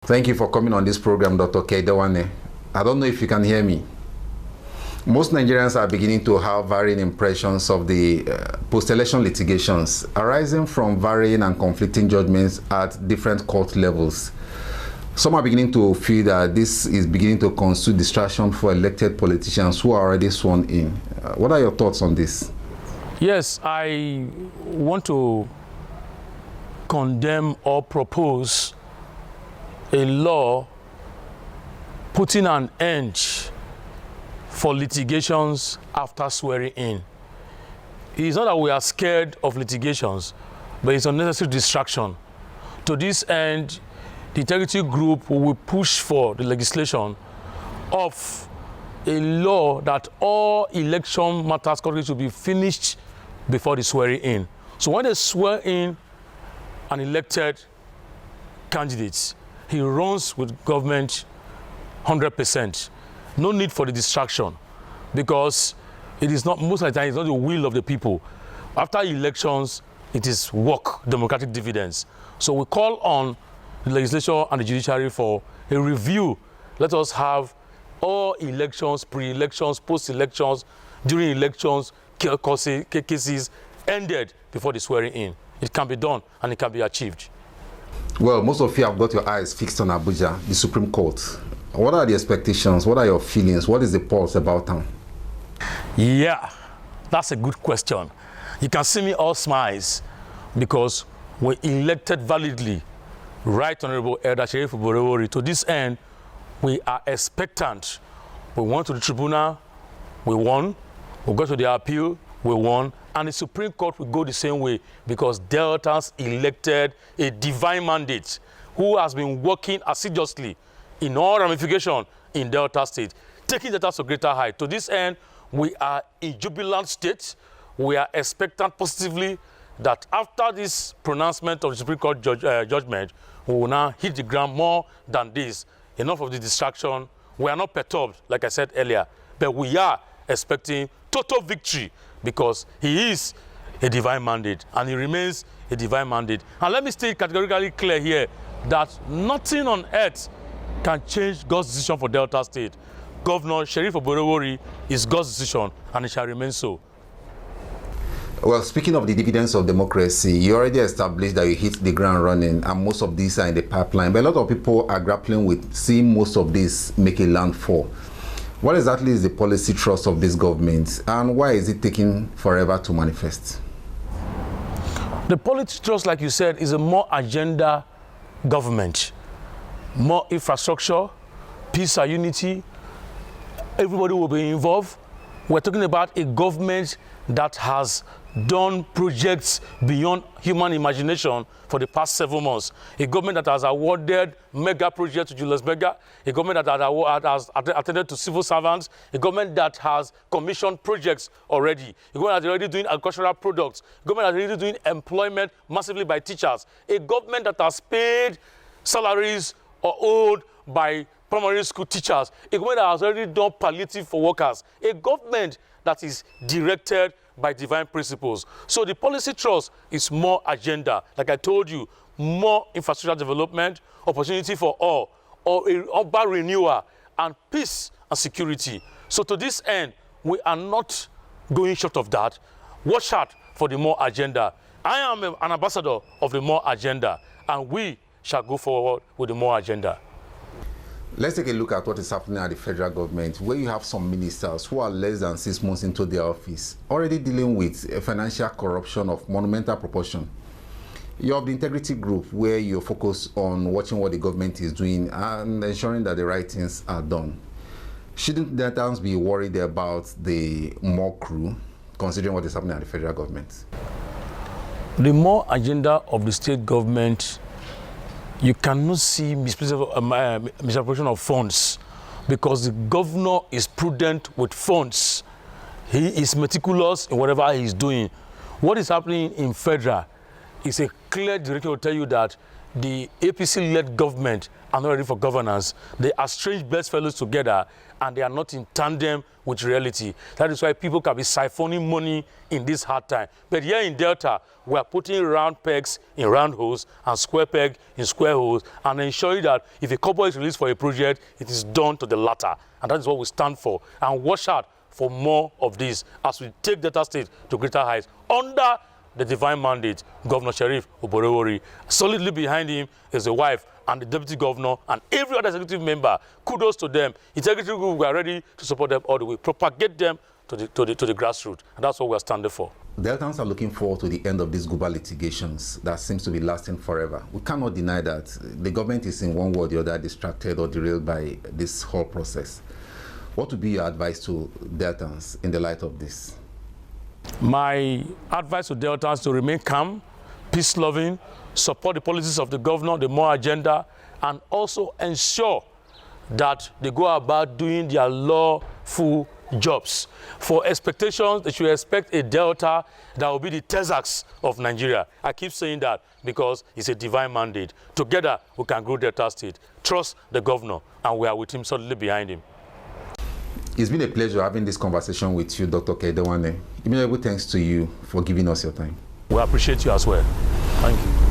Thank you for coming on this program, Dr. Idawene. I don't know if you can hear me. Most Nigerians are beginning to have varying impressions of the post-election litigations arising from varying and conflicting judgments at different court levels. Some are beginning to feel that this is beginning to constitute distraction for elected politicians who are already sworn in. What are your thoughts on this? Yes, I want to condemn or propose a law putting an end for litigations after swearing in. It is not that we are scared of litigations, but it's unnecessary distraction. To this end, the integrity group will push for the legislation of a law that all election matters should be finished before the swearing in. So when they swear in an elected candidate, he runs with government 100%. No need for the distraction, because it is not, most of the time, it's not the will of the people. After elections, it is work, democratic dividends. So we call on the legislature and the judiciary for a review. Let us have all elections, pre-elections, post-elections, during elections, cases ended before the swearing in. It can be done and it can be achieved. Well, most of you have got your eyes fixed on Abuja, the Supreme Court. What are the expectations? What are your feelings? What is the pulse about them? Yeah, that's a good question. You can see me all smiles because we elected validly Right Honorable Elder Sheriff Oborewori. To this end, we are expectant. We went to the tribunal, we won. We got to the appeal, we won. And the Supreme Court will go the same way because Deltas elected a divine mandate who has been working assiduously in all ramifications in Delta State, taking Delta to greater height. To this end, we are in jubilant state. We are expectant positively that after this pronouncement of the Supreme Court judgment, we will now hit the ground more than this. Enough of the distraction. We are not perturbed, like I said earlier, but we are expecting total victory because he is a divine mandate and he remains a divine mandate. And let me stay categorically clear here that nothing on earth can change God's decision for Delta State. Governor Sheriff Oborewori is God's decision and it shall remain so. Well, speaking of the dividends of democracy, you already established that you hit the ground running and most of these are in the pipeline. But a lot of people are grappling with seeing most of this make a landfall. What exactly is the policy thrust of this government and why is it taking forever to manifest? The policy thrust, like you said, is a more agenda government. More infrastructure, peace and unity, everybody will be involved. We're talking about a government that has done projects beyond human imagination for the past 7 months. A government that has awarded mega projects to Julius Berger, a government that has attended to civil servants, a government that has commissioned projects already, a government that is already doing agricultural products, a government that is already doing employment massively by teachers, a government that has paid salaries or owed by primary school teachers, a government that has already done palliative for workers, a government that is directed by divine principles. So the policy thrust is more agenda. Like I told you, more infrastructure development, opportunity for all, or urban renewal, and peace and security. So to this end, we are not going short of that. Watch out for the more agenda. I am an ambassador of the more agenda, and we shall go forward with the more agenda. Let's take a look at what is happening at the federal government, where you have some ministers who are less than 6 months into their office, already dealing with financial corruption of monumental proportion. You have the integrity group, where you focus on watching what the government is doing and ensuring that the right things are done. Shouldn't Deltans be worried about the more crew, considering what is happening at the federal government? The more agenda of the state government, you cannot see misappropriation of funds because the governor is prudent with funds. He is meticulous in whatever he is doing. What is happening in federal is a clear direction to tell you that the APC-led government are not ready for governance. They are strange bedfellows together, and they are not in tandem with reality. That is why people can be siphoning money in this hard time. But here in Delta, we are putting round pegs in round holes and square peg in square holes, and ensuring that if a couple is released for a project, it is done to the latter. And that is what we stand for. And watch out for more of this as we take Delta State to greater heights under the divine mandate, Governor Sheriff Oborewori. Solidly behind him is the wife and the deputy governor and every other executive member. Kudos to them. Integrity group, we are ready to support them all the way, propagate them to the grassroots, and that's what we are standing for. Deltans are looking forward to the end of these global litigations that seems to be lasting forever. We cannot deny that the government is in one way or the other distracted or derailed by this whole process. What would be your advice to Deltans in the light of this? My advice to Deltans is to remain calm, peace-loving, support the policies of the governor, the more agenda, and also ensure that they go about doing their lawful jobs. For expectations, they should expect a Delta that will be the Texas of Nigeria. I keep saying that because it's a divine mandate. Together, we can grow Delta State. Trust the governor, and we are with him, solidly behind him. It's been a pleasure having this conversation with you, Dr. Idawene. Immediate thanks to you for giving us your time. We appreciate you as well. Thank you.